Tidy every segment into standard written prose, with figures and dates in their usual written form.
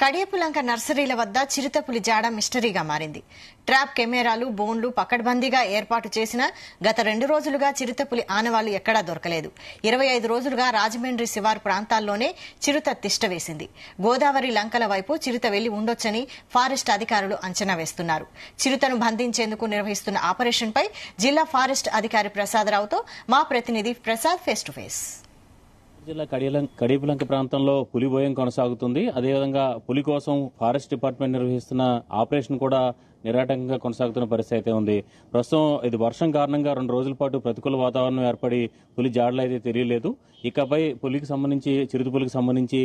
కడియపులంక నర్సరీల వద్ద చిరుతపులి జాడ మిస్టరీగా మారింది. ట్రాప్ కెమెరాలు, బోన్లు పకడ్బందీగా ఏర్పాటు చేసిన గత 2 రోజులుగా చిరుతపులి ఆనవాళ్లు ఎక్కడా దొరకలేదు. 25 రోజులుగా రాజమండ్రి శివారు ప్రాంతాల్లోనే చిరుత తిష్టవేసింది. గోదావరి లంకల వైపు చిరుత వెళ్లి ఉండొచ్చని ఫారెస్ట్ అధికారులు అంచనా వేస్తున్నారు. చిరుతను బంధించేందుకు నిర్వహిస్తున్న ఆపరేషన్పై జిల్లా ఫారెస్ట్ అధికారి ప్రసాదరావుతో మా ప్రతినిధి ప్రసాద్ ఫేస్ టు ఫేస్. జిల్లా కడియపులంక ప్రాంతంలో పులి భయం కొనసాగుతుంది. అదేవిధంగా పులి కోసం ఫారెస్ట్ డిపార్ట్మెంట్ నిర్వహిస్తున్న ఆపరేషన్ కూడా నిరాటంకంగా కొనసాగుతున్న పరిస్థితి అయితే ఉంది. ప్రస్తుతం ఇది వర్షం కారణంగా 2 రోజుల పాటు ప్రతికూల వాతావరణం ఏర్పడి పులి జాడలు అయితే తెలియలేదు. ఇకపై పులికి సంబంధించి చిరుతపులికి సంబంధించి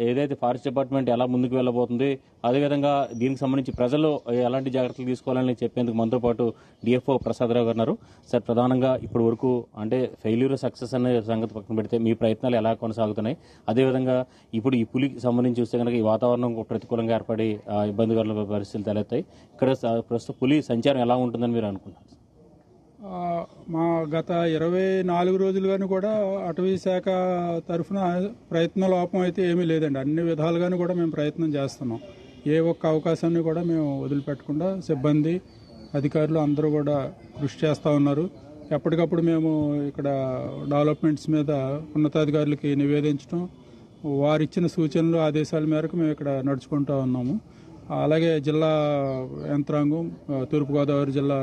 ఏదైతే ఫారెస్ట్ డిపార్ట్మెంట్ ఎలా ముందుకు వెళ్ళబోతుంది, అదేవిధంగా దీనికి సంబంధించి ప్రజలు ఎలాంటి జాగ్రత్తలు తీసుకోవాలని చెప్పేందుకు మనతో పాటు డిఎఫ్ఓ ప్రసాదరావు గారు ఉన్నారు. సార్, ప్రధానంగా ఇప్పటి వరకు అంటే ఫెయిల్యూర్ సక్సెస్ అనే సంగతి పక్కన పెడితే మీ ప్రయత్నాలు ఎలా కొనసాగుతున్నాయి? అదేవిధంగా ఇప్పుడు ఈ పులికి సంబంధించి చూస్తే కనుక ఈ వాతావరణం ప్రతికూలంగా ఏర్పడి ఇబ్బందికర పరిస్థితులు తలెత్తాయి. ఇక్కడ ప్రస్తుతం పులి సంచారం ఎలా ఉంటుందని మీరు అనుకుంటున్నారు? మా గత 24 రోజులుగాను కూడా అటవీ శాఖ తరఫున ప్రయత్న లోపం అయితే ఏమీ లేదండి. అన్ని విధాలుగాను కూడా మేము ప్రయత్నం చేస్తున్నాం. ఏ ఒక్క అవకాశాన్ని కూడా మేము వదిలిపెట్టకుండా సిబ్బంది, అధికారులు అందరూ కూడా కృషి చేస్తూ ఉన్నారు. ఎప్పటికప్పుడు మేము ఇక్కడ డెవలప్మెంట్స్ మీద ఉన్నతాధికారులకి నివేదించడం, వారిచ్చిన సూచనలు, ఆదేశాల మేరకు మేము ఇక్కడ నడుచుకుంటూ ఉన్నాము. అలాగే జిల్లా యంత్రాంగం, తూర్పుగోదావరి జిల్లా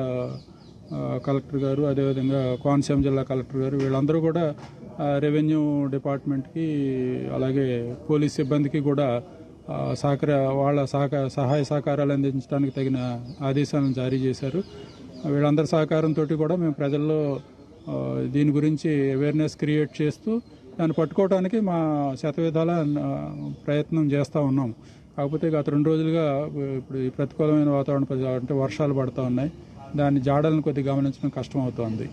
కలెక్టర్ గారు, అదేవిధంగా కోనసీమ జిల్లా కలెక్టర్ గారు, వీళ్ళందరూ కూడా రెవెన్యూ డిపార్ట్మెంట్కి అలాగే పోలీస్ సిబ్బందికి కూడా వాళ్ళ సహాయ సహకారాలు అందించడానికి తగిన ఆదేశాలను జారీ చేశారు. వీళ్ళందరి సహకారంతో కూడా మేము ప్రజల్లో దీని గురించి అవేర్నెస్ క్రియేట్ చేస్తూ దాన్ని పట్టుకోవడానికి మా శతవిధాల ప్రయత్నం చేస్తూ ఉన్నాం. కాకపోతే గత 2 రోజులుగా ఇప్పుడు ఈ ప్రతికూలమైన వాతావరణం అంటే వర్షాలు పడుతూ ఉన్నాయి. దాని జాడలను కొద్దిగా గమనించడం కష్టం అవుతోంది.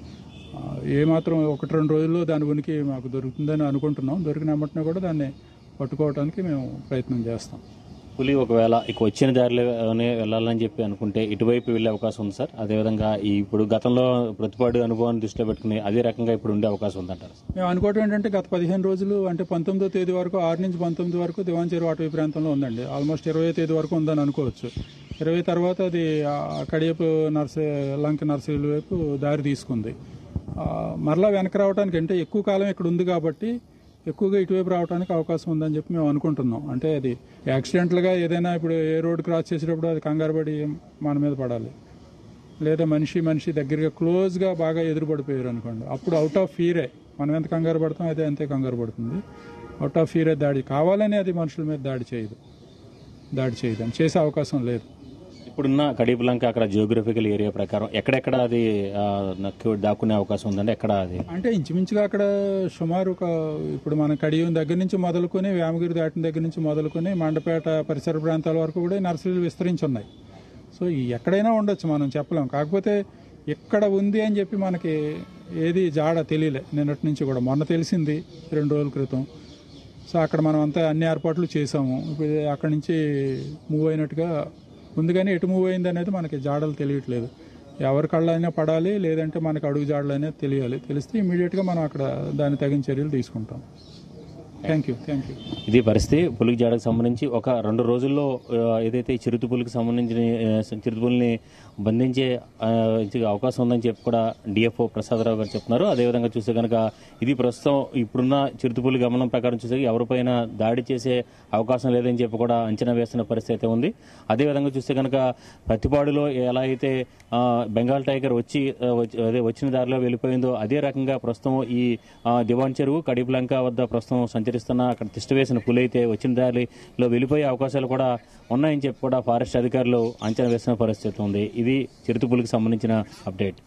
ఏమాత్రం 1-2 రోజుల్లో దాని ఉనికి మాకు దొరుకుతుందని అనుకుంటున్నాం. దొరికినమ్మటినే కూడా దాన్ని పట్టుకోవడానికి మేము ప్రయత్నం చేస్తాం. పులి ఒకవేళ ఇక వచ్చిన దారిలోనే వెళ్ళాలని చెప్పి అనుకుంటే ఇటువైపు వెళ్లే అవకాశం ఉంది సార్. అదేవిధంగా ఇప్పుడు గతంలో ప్రతిపాడు అనుభవాన్ని దృష్టిలో పెట్టుకుని అదే రకంగా ఇప్పుడు ఉండే అవకాశం ఉందంటారు? మేము అనుకోవడం ఏంటంటే గత 15 రోజులు అంటే 19వ తేదీ వరకు 6 నుంచి 19 వరకు దివాన్ చెరువు అటవీ ప్రాంతంలో ఉందండి. ఆల్మోస్ట్ 20వ తేదీ వరకు ఉందని అనుకోవచ్చు. 20 తర్వాత అది కడియపు లంక నర్సరీల వైపు దారి తీసుకుంది. మరలా వెనక రావడానికి అంటే ఎక్కువ కాలం ఇక్కడ ఉంది కాబట్టి ఎక్కువగా ఇటువైపు రావడానికి అవకాశం ఉందని చెప్పి మేము అనుకుంటున్నాం. అంటే అది యాక్సిడెంట్లుగా ఏదైనా ఇప్పుడు ఏ రోడ్ క్రాస్ చేసేటప్పుడు అది కంగారు పడి మన మీద పడాలి, లేదా మనిషి దగ్గరగా క్లోజ్గా బాగా ఎదురుపడిపోయారు అనుకోండి, అప్పుడు అవుట్ ఆఫ్ ఫీరే మనం ఎంత కంగారు పడతాం అదే అంతే కంగారు పడుతుంది. అవుట్ ఆఫ్ ఫీరే దాడి కావాలని అది మనుషుల మీద దాడి చేయదు అని చేసే అవకాశం లేదు. ఇప్పుడున్న కడియపులంక అక్కడ జియోగ్రఫికల్ ఏరియా ప్రకారం ఎక్కడెక్కడ అది దాక్కునే అవకాశం ఉందండి? ఎక్కడ అది అంటే ఇంచుమించుగా అక్కడ సుమారు ఇప్పుడు మన కడియం దగ్గర నుంచి మొదలుకొని వేమగిరి దాటిన దగ్గర నుంచి మొదలుకొని మండపేట పరిసర ప్రాంతాల వరకు కూడా నర్సరీలు విస్తరించి ఉన్నాయి. సో ఎక్కడైనా ఉండొచ్చు, మనం చెప్పలేం. కాకపోతే ఎక్కడ ఉంది అని చెప్పి మనకి ఏది జాడ తెలియలే. నిన్నటి నుంచి కూడా మొన్న తెలిసింది 2 రోజుల క్రితం. సో అక్కడ మనం అంతా అన్ని ఏర్పాట్లు చేసాము. ఇప్పుడు అక్కడి నుంచి మూవ్ అయినట్టుగా ఉంది, కానీ ఎటు మూవ్ అయింది అనేది మనకి జాడలు తెలియట్లేదు. ఎవరి కళ్ళైనా పడాలి, లేదంటే మనకి అడుగు జాడలు అనేది తెలియాలి. తెలిస్తే ఇమీడియట్గా మనం అక్కడ దాని తగిన చర్యలు తీసుకుంటాం. Thank you. ఇది పరిస్థితి. పులికి జాడకు సంబంధించి ఒక 2 రోజుల్లో ఏదైతే చిరుతపులికి సంబంధించిన చిరుతపులిని బంధించే అవకాశం ఉందని చెప్పి కూడా డిఎఫ్ఓ ప్రసాదరావు గారు చెప్తున్నారు. అదేవిధంగా చూస్తే కనుక ఇది ప్రస్తుతం ఇప్పుడున్న చిరుతపులి గమనం ప్రకారం చూస్తే ఎవరిపైన దాడి చేసే అవకాశం లేదని చెప్పి కూడా అంచనా వేస్తున్న పరిస్థితి అయితే ఉంది. అదేవిధంగా చూస్తే కనుక ప్రతిపాడులో ఎలా అయితే బెంగాల్ టైగర్ వచ్చిన దారిలో వెళ్ళిపోయిందో అదే రకంగా ప్రస్తుతం ఈ దివాన్ చెరువు కడియపులంక వద్ద ప్రస్తుతం సంచరిస్తున్న అక్కడ తిష్టవేసిన పులి అయితే వచ్చిన దారిలో వెళ్ళిపోయే అవకాశాలు కూడా ఉన్నాయని చెప్పి కూడా ఫారెస్ట్ అధికారులు అంచనా వేసిన పరిస్థితి ఉంది. ఇది చిరుతపులికి సంబంధించిన అప్డేట్.